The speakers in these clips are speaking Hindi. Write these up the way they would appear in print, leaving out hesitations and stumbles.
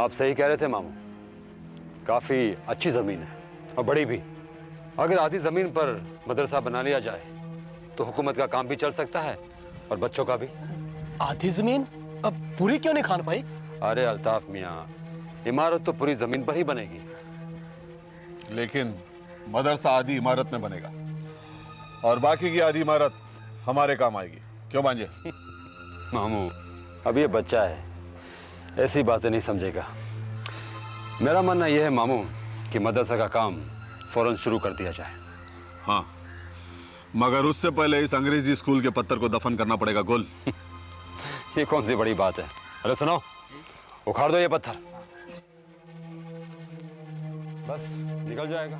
आप सही कह रहे थे मामू, काफी अच्छी जमीन है और बड़ी भी। अगर आधी जमीन पर मदरसा बना लिया जाए तो हुकूमत का काम भी चल सकता है और बच्चों का भी। आधी जमीन अब पूरी क्यों नहीं खान पाई? अरे अल्ताफ मियाँ, इमारत तो पूरी जमीन पर ही बनेगी। लेकिन मदरसा आधी इमारत में बनेगा और बाकी की आधी इमारत हमारे काम आएगी। क्यों भांजे? मामू, अब ये बच्चा है, ऐसी बातें नहीं समझेगा। मेरा मानना यह है मामू कि मदरसा का काम फौरन शुरू कर दिया जाए। हाँ, मगर उससे पहले इस अंग्रेजी स्कूल के पत्थर को दफन करना पड़ेगा। गुल, ये कौन सी बड़ी बात है? अरे सुनो, उखाड़ दो ये पत्थर, बस निकल जाएगा।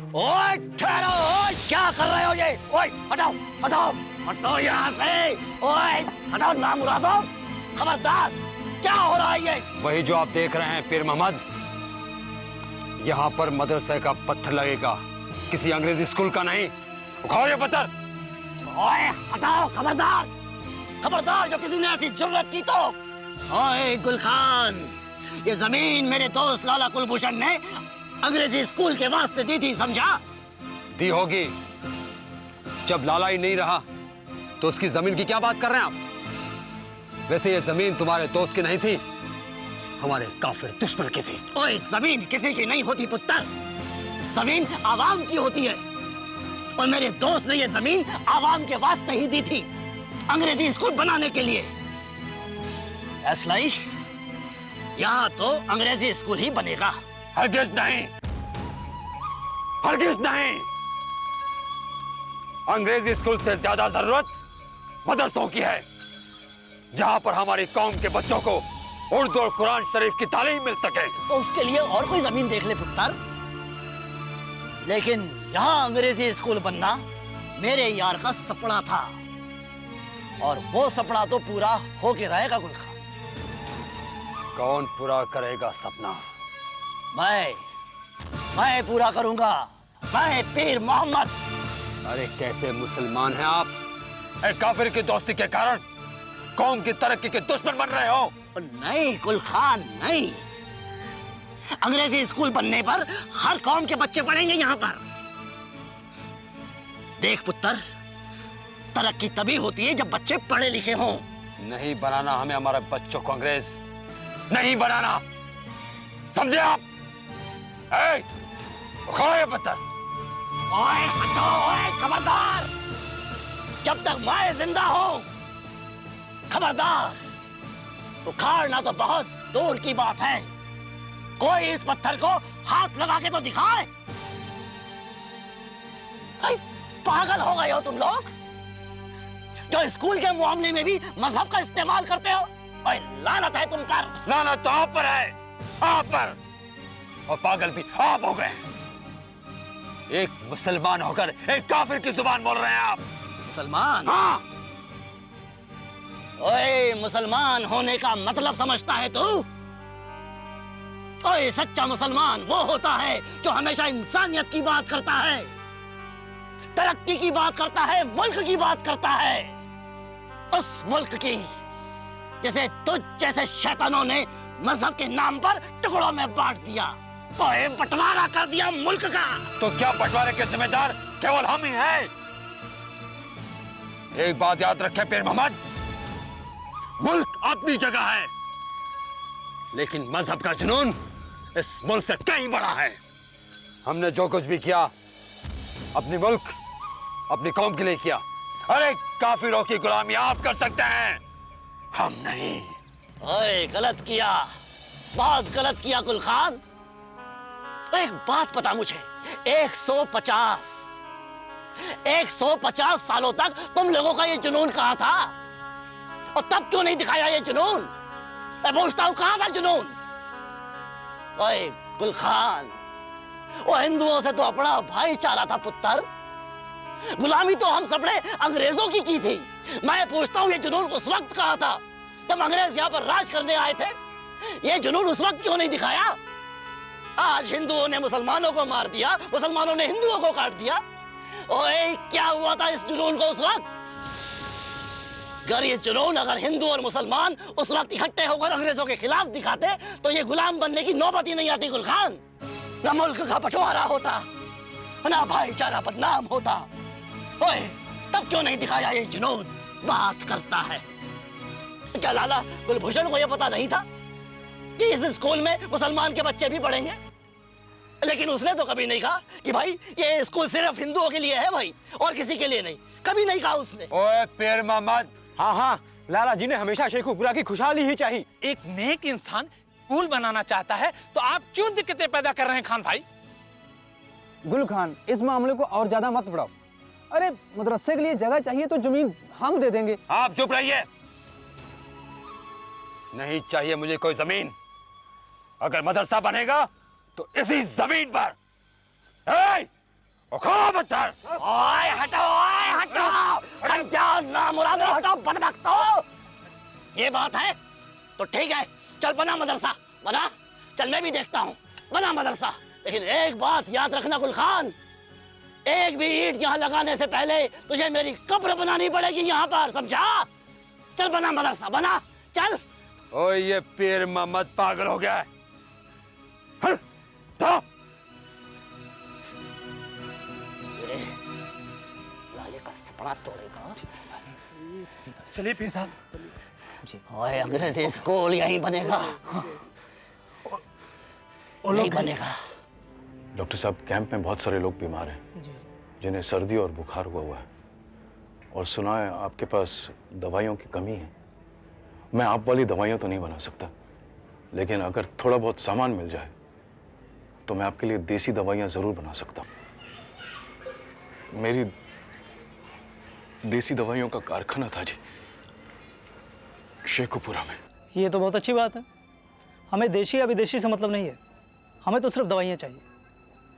ओए ठहरो, ओए क्या कर रहे हो ये? ओए हटाओ हटाओ हटाओ यहाँ से। ओए हटाओ नामुरादो, खबरदार। क्या हो रहा है ये? वही जो आप देख रहे हैं पीर मोहम्मद, यहाँ पर मदरसे का पत्थर लगेगा, किसी अंग्रेजी स्कूल का नहीं। उखाड़ो ये पत्थर। ओए हटाओ, खबरदार खबरदार, जो किसी ने ऐसी जुर्रत की तो। ओए गुल खान, ये जमीन मेरे दोस्त लाला कुलभूषण ने अंग्रेजी स्कूल के वास्ते दी थी, समझा? दी होगी। जब लाला ही नहीं रहा तो उसकी जमीन की क्या बात कर रहे हैं आप? वैसे ये जमीन तुम्हारे दोस्त की नहीं थी, हमारे काफिर दुश्मन की थी। ओए जमीन किसी की नहीं होती पुत्र, जमीन आवाम की होती है। और मेरे दोस्त ने ये जमीन आवाम के वास्ते ही दी थी, अंग्रेजी स्कूल बनाने के लिए। इसलिए यहाँ तो अंग्रेजी स्कूल ही बनेगा। हरगिज़ नहीं, हरगिज़ नहीं। अंग्रेजी स्कूल से ज्यादा जरूरत मदरसों की है, जहां पर हमारी कौम के बच्चों को उर्दू और कुरान शरीफ की तालीम मिल सके। तो उसके लिए और कोई जमीन देख ले पुत्र। लेकिन यहाँ अंग्रेजी स्कूल बनना मेरे यार का सपना था, और वो सपना तो पूरा होके रहेगा गुल खान। कौन पूरा करेगा सपना? मैं पूरा करूंगा, मैं पीर मोहम्मद। अरे कैसे मुसलमान हैं आप? एक काफिर की दोस्ती के कारण कौम की तरक्की के दुश्मन बन रहे हो। नहीं गुल खान, नहीं। अंग्रेजी स्कूल बनने पर हर कौम के बच्चे पढ़ेंगे यहाँ पर। देख पुत्र, तरक्की तभी होती है जब बच्चे पढ़े लिखे हों। नहीं बनाना हमें हमारे बच्चों को अंग्रेज, नहीं बनाना, समझे आप? उखाड़ो ये पत्थर। ओए हटो, ओए खबरदार, जब तक मैं जिंदा हूं खबरदार। उखाड़ना तो बहुत दूर की बात है, कोई इस पत्थर को हाथ लगा के तो दिखाए। पागल हो गए हो तुम लोग, जो स्कूल के मामले में भी मजहब का इस्तेमाल करते हो। ओए लानत है तुम पर। लानत तो आप पर है, आप पर। और पागल भी आप हो गए। एक मुसलमान होकर एक काफिर की जुबान बोल रहे हैं आप। मुसलमान? हाँ। ओए मुसलमान होने का मतलब समझता है तू? ओए सच्चा मुसलमान वो होता है जो हमेशा इंसानियत की बात करता है, तरक्की की बात करता है, मुल्क की बात करता है। उस मुल्क की जिसे तुझ जैसे शैतानों ने मजहब के नाम पर टुकड़ों में बांट दिया। ओए बंटवारा कर दिया मुल्क का। तो क्या बंटवारे के जिम्मेदार केवल हम ही हैं? एक बात याद रखे पीर मोहम्मद, मुल्क अपनी जगह है, लेकिन मजहब का जुनून इस मुल्क से कहीं बड़ा है। हमने जो कुछ भी किया अपनी मुल्क, अपनी कौम के लिए किया। अरे काफिरों की गुलामी आप कर सकते हैं, हम नहीं। ओए गलत किया, बहुत गलत किया गुल खान। एक बात बता मुझे, 150 सालों तक तुम लोगों का ये जुनून कहाँ था? और तब क्यों नहीं दिखाया ये जुनून? मैं पूछता हूँ, कहाँ था जुनून? ओए गुल खान, वो हिंदुओं से तो अपना भाईचारा था पुत्र, गुलामी तो हम सबने अंग्रेजों की थी। मैं पूछता हूँ, ये जुनून उस वक्त कहाँ था जब अंग्रेज यहाँ पर राज करने आए थे? ये जुनून उस वक्त क्यों नहीं दिखाया? आज हिंदुओं ने मुसलमानों को मार दिया, मुसलमानों ने हिंदुओं को काट दिया। ओए क्या हुआ था इस जुनून को उस वक्त? अगर ये जुनून अगर हिंदू और मुसलमान उस वक्त इकट्ठे होकर अंग्रेजों के खिलाफ दिखाते तो ये गुलाम बनने की नौबत ही नहीं आती गुल खान। ना मुल्क का बंटवारा होता, ना भाईचारा बदनाम होता। ओए, तब क्यों नहीं दिखाया ये जुनून? बात करता है। क्या लाला कुलभूषण को यह पता नहीं था कि इस स्कूल में मुसलमान के बच्चे भी पढ़ेंगे? लेकिन उसने तो कभी नहीं कहा कि भाई ये स्कूल सिर्फ हिंदुओं के लिए है भाई, और किसी के लिए नहीं। कभी नहीं कहा उसने। ओए पीर मोहम्मद, हाँ हाँ, लाला जी ने हमेशा शेखुपुरा की खुशहाली ही चाहिए। एक नेक इंसान स्कूल बनाना चाहता है तो आप क्यों दिक्कतें पैदा कर रहे हैं खान भाई? गुल खान, इस मामले को और ज्यादा मत बढ़ाओ। अरे मदरसे के लिए जगह चाहिए तो जमीन हम दे देंगे। आप चुप रहिए। नहीं चाहिए मुझे कोई जमीन। अगर मदरसा बनेगा तो इसी जमीन पर। उखाड़ पत्थर। ओए हटो, ओए हटो, हट जाओ नामुरादो, हटो बदबख्तो। ये बात है तो ठीक है, चल बना मदरसा, बना। चल मैं भी देखता हूँ, बना मदरसा। लेकिन एक बात याद रखना गुल खान, एक भी ईंट यहाँ लगाने से पहले तुझे मेरी कब्र बनानी पड़ेगी यहाँ पर, समझा? चल बना मदरसा, बना, चल। ओए ये पीर मोहम्मद पागल हो गया है। तो लाले का सपना तोड़ेगा। चलिए पीर साहब। ओए अंग्रेजी स्कूल यहीं बनेगा, नहीं बनेगा। डॉक्टर साहब, कैंप में बहुत सारे लोग बीमार हैं जिन्हें सर्दी और बुखार हुआ है, और सुना है आपके पास दवाइयों की कमी है। मैं आप वाली दवाइयाँ तो नहीं बना सकता, लेकिन अगर थोड़ा बहुत सामान मिल जाए तो मैं आपके लिए देसी दवाइयाँ ज़रूर बना सकता हूँ। मेरी देसी दवाइयों का कारखाना था जी, शेखुपुरा में। ये तो बहुत अच्छी बात है। हमें देशी या विदेशी से मतलब नहीं है, हमें तो सिर्फ दवाइयाँ चाहिए।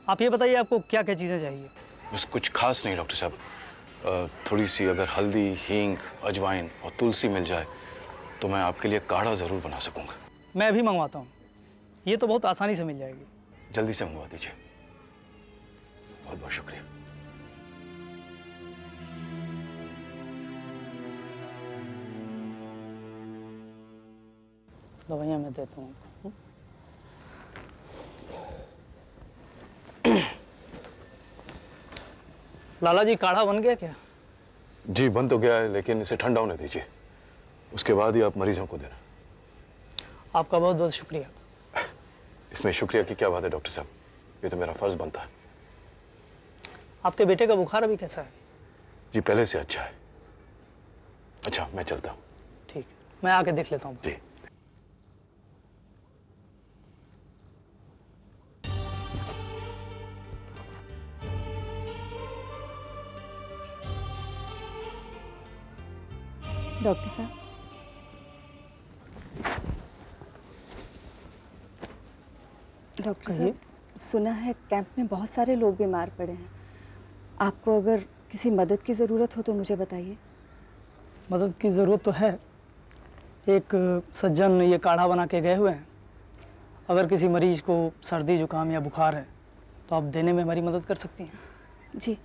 आप ये बताइए आपको क्या क्या चीज़ें चाहिए? बस कुछ खास नहीं डॉक्टर साहब, थोड़ी सी अगर हल्दी, हींग, अजवाइन और तुलसी मिल जाए तो मैं आपके लिए काढ़ा ज़रूर बना सकूंगा। मैं अभी मंगवाता हूँ, ये तो बहुत आसानी से मिल जाएगी। जल्दी से मंगवा दीजिए। बहुत बहुत शुक्रिया। दवाइयाँ मैं देता हूँ। लाला जी, काढ़ा बन गया क्या? जी बन तो गया है, लेकिन इसे ठंडा होने दीजिए, उसके बाद ही आप मरीजों को देना। आपका बहुत बहुत शुक्रिया। इसमें शुक्रिया की क्या बात है डॉक्टर साहब, ये तो मेरा फर्ज बनता है। आपके बेटे का बुखार अभी कैसा है? जी पहले से अच्छा है। अच्छा मैं चलता हूँ। ठीक है, मैं आके देख लेता हूँ। जी। डॉक्टर साहब, डॉक्टर साहब, सुना है कैंप में बहुत सारे लोग बीमार पड़े हैं। आपको अगर किसी मदद की ज़रूरत हो तो मुझे बताइए। मदद की ज़रूरत तो है। एक सज्जन ये काढ़ा बना के गए हुए हैं। अगर किसी मरीज को सर्दी जुकाम या बुखार है तो आप देने में हमारी मदद कर सकती हैं। जी।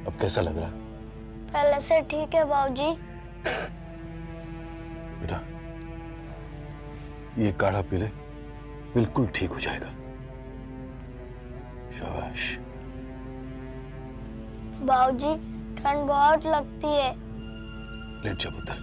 अब कैसा लग रहा है? पहले से ठीक है बाबूजी। बेटा ये काढ़ा पी ले, बिल्कुल ठीक हो जाएगा। शाबाश। बाबूजी ठंड बहुत लगती है। लेट जा पुत्र।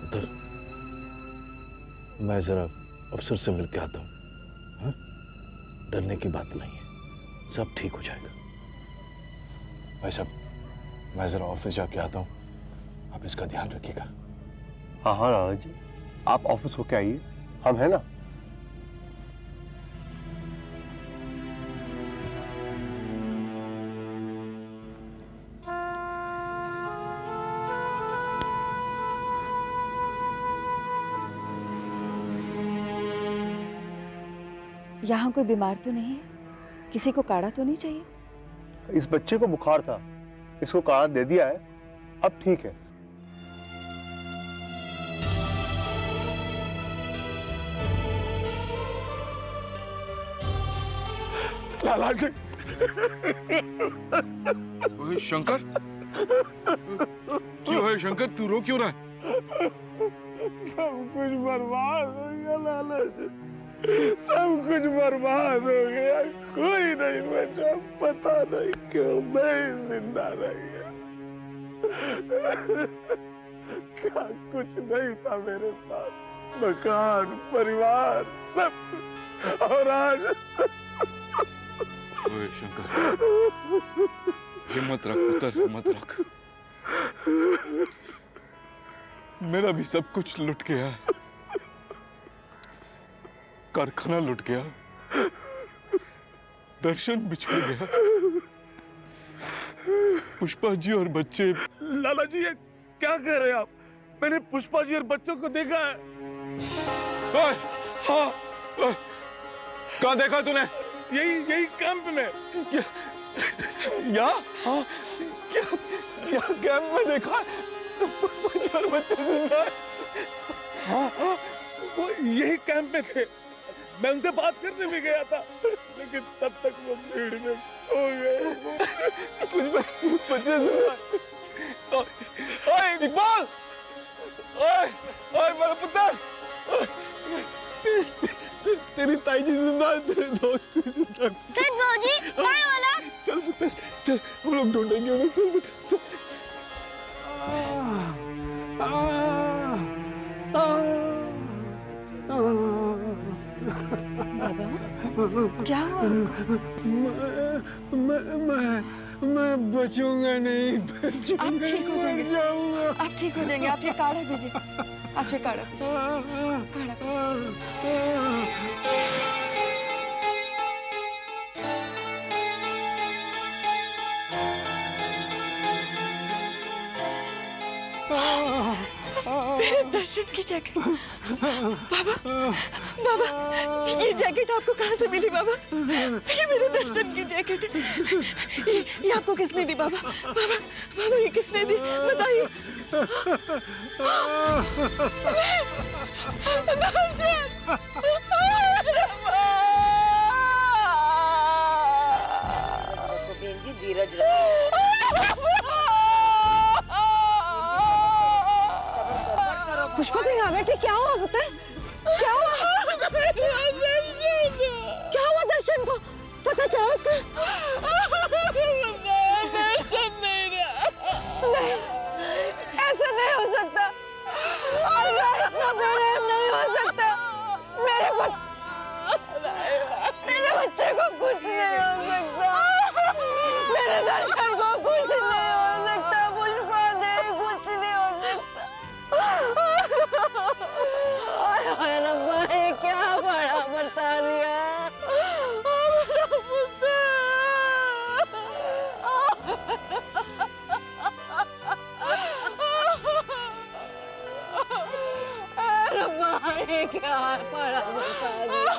पुत्र मैं जरा अफसर से मिल के आता हूँ। हाँ? डरने की बात नहीं है, सब ठीक हो जाएगा। भाई साहब मैं जरा ऑफिस जाके आता हूँ, आप इसका ध्यान रखिएगा। हाँ हाँ राणा जी, आप ऑफिस होके आइए, हम हैं ना। यहाँ कोई बीमार तो नहीं है? किसी को काढ़ा तो नहीं चाहिए? इस बच्चे को बुखार था, इसको काढ़ा दे दिया है, अब ठीक है। लाला जी, ओए शंकर, क्यों है शंकर, तू रो क्यों रहा है? सब कुछ बर्बाद हो गया लाला जी, सब कुछ बर्बाद हो गया, कोई नहीं बचा, पता नहीं क्यों मैं जिंदा रह गया। क्या कुछ नहीं था मेरे पास, मकान, परिवार, सब, और आज ओए शंकर, हिम्मत रख पुत्र, हिम्मत रख। मेरा भी सब कुछ लुट गया, कारखाना लुट गया, दर्शन बिछड़ गया, पुष्पा जी और बच्चे। लाला जी ये क्या कह रहे हैं आप? मैंने पुष्पा जी और बच्चों को देखा है। हाँ, कहाँ देखा तूने? यही कैंप में। यहाँ? हाँ, क्या कैंप में देखा? पुष्पा जी और बच्चे जिंदा है। हाँ, वो यही कैंप में थे, मैं उनसे बात करने भी गया था, लेकिन तब तक वो भीड़ में खो गए। बच्चे जिंदा। ओए इकबाल, ओए मेरा पुत्र, तेरी ताई जी जिंदा है, तेरे दोस्त भी जिंदा है। सच बाबूजी, काय वाला? चल पुत्र, चल हम लोग ढूंढेंगे उन्हें, चल बेटा, चल। बाबा, क्या हुआ उनको? मैं बचूंगा नहीं, बचूंगा, आप ठीक हो जाएंगे, जाऊंगा। आप ठीक हो जाएंगे। आप ये काढ़ा पीजिए, आप ये काढ़ा पीजिए, काढ़ा पीजिए। मेरे दर्शन की जैकेट। बाबा, बाबा, ये जैकेट आपको कहाँ से मिली बाबा? ये मेरे दर्शन की जैकेट है। ये आपको किसने दी बाबा? बाबा, बाबा ये किसने दी? बताइए। दर्शन। जी धीरज रखो। पुष्पा तो यहाँ बैठी, क्या हुआ पुत्र? क्या हुआ? क्या हुआ दर्शन को? पता चला उसका? दर्शन नहीं रहा। नहीं, ऐसा नहीं हो सकता। अल्लाह इतना बेरहम नहीं हो सकता। मेरे बच्चे को कुछ नहीं हो सकता। मेरे दर्शन को कुछ नहीं हो सकता। पुष्पा नहीं, कुछ नहीं हो सकता। हाय रब्बा, ये क्या बड़ा बरता दिया। रब्बा, ये क्या बड़ा बरता दिया।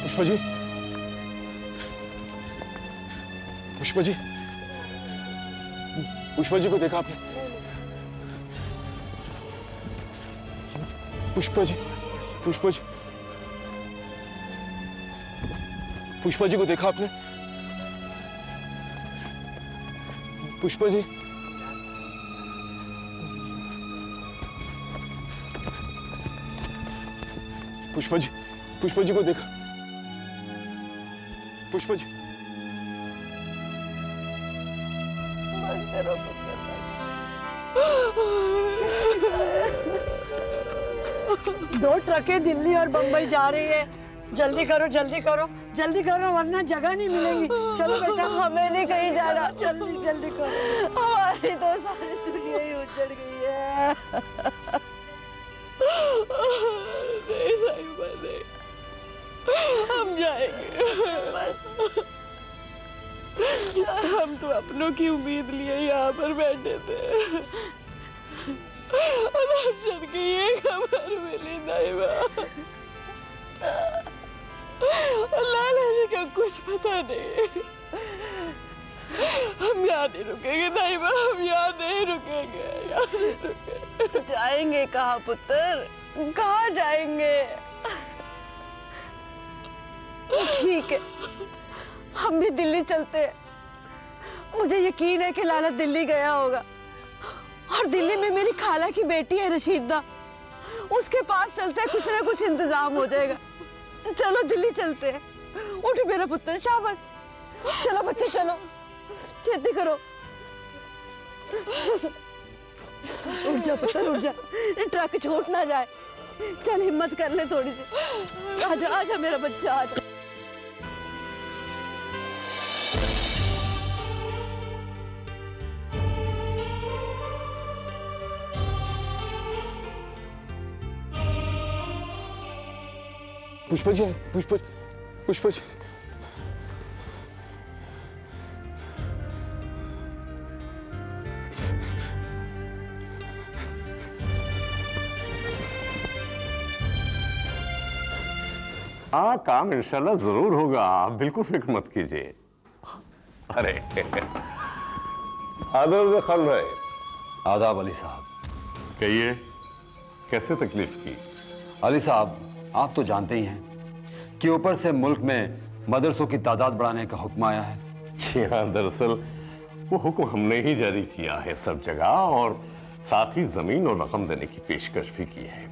पुष्पा जी, पुष्पा जी, पुष्पा जी को देखा आपने? पुष्पा जी, पुष्पा जी, पुष्पा जी को देखा आपने? पुष्पा जी, पुष्पा जी, पुष्पा जी को देखा? पुष्पा जी, दो ट्रकें दिल्ली और बम्बई जा रही है। जल्दी करो, जल्दी करो, जल्दी करो, वरना जगह नहीं मिलेगी। चलो बेटा, हमें नहीं कहीं जाना। जल्दी जल्दी करो। हमारी तो सारी दुनिया ही उजड़ गई है। नहीं साहिबा, नहीं, हम जाएंगे बस। हम तो अपनों की उम्मीद लिए यहाँ पर बैठे थे। दर्शन की ये खबर मिली दाइबा। लाला जी का कुछ पता नहीं। हम यहाँ नहीं रुकेंगे दाइबा, हम यहाँ नहीं रुकेंगे, यहाँ नहीं रुकेंगे। जाएंगे कहाँ पुत्र, कहाँ जाएंगे? ठीक है, हम भी दिल्ली चलते हैं। मुझे यकीन है कि लाला दिल्ली गया होगा और दिल्ली में मेरी खाला की बेटी है रशीदा, उसके पास चलते हैं, कुछ ना कुछ इंतजाम हो जाएगा। चलो दिल्ली चलते हैं। उठ मेरा पुत्र, शाबाश। चलो बच्चे चलो, खेती करो। उठ जा पुत्र, उठ जा, ट्रक छूट ना जाए। चल हिम्मत कर ले थोड़ी सी। आजा आजा मेरा बच्चा, आजा। पुष्पा जी, पुष्पा पुष्पा जी, हाँ, काम इंशाल्लाह जरूर होगा, आप बिल्कुल फिक्र मत कीजिए। अरे आदर खान भाई। आदाब अली साहब। कहिए, कैसे तकलीफ की? अली साहब, आप तो जानते ही हैं कि ऊपर से मुल्क में मदरसों की तादाद बढ़ाने का हुक्म आया है। जी हाँ, दरअसल वो हुक्म हमने ही जारी किया है सब जगह, और साथ ही जमीन और रकम देने की पेशकश भी की है।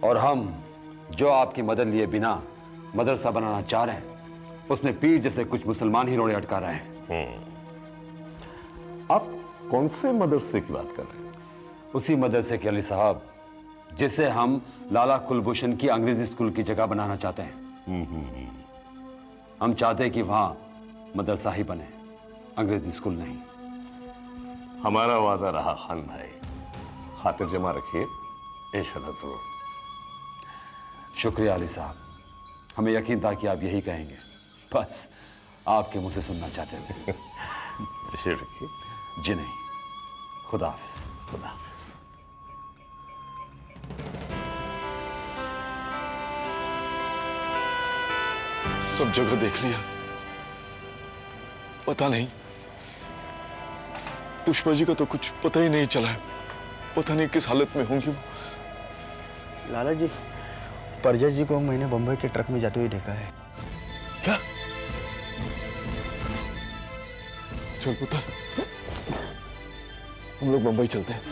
और हम जो आपकी मदद लिए बिना मदरसा बनाना चाह रहे हैं, उसमें पीर जैसे कुछ मुसलमान ही रोड़े अटका रहे हैं। आप कौन से मदरसे की बात कर रहे हैं? उसी मदरसे के अली साहब जिसे हम लाला कुलभूषण की अंग्रेजी स्कूल की जगह बनाना चाहते हैं। हम चाहते हैं कि वहां मदरसा ही बने, अंग्रेजी स्कूल नहीं। हमारा वादा रहा खान भाई, खातिर जमा रखिए, इंशाल्लाह जरूर। शुक्रिया अली साहब, हमें यकीन था कि आप यही कहेंगे, बस आपके मुंह से सुनना चाहते थे। तशरीफ रखिए। जी नहीं, खुदा हाफिज। खुदा हाफिज। सब जगह देख लिया, पता नहीं। पुष्पा जी का तो कुछ पता ही नहीं चला है, पता नहीं किस हालत में होंगी वो। लाला जी, परजा जी को मैंने बंबई के ट्रक में जाते हुए देखा है। क्या? चल पुत्र, हम लोग बंबई चलते हैं।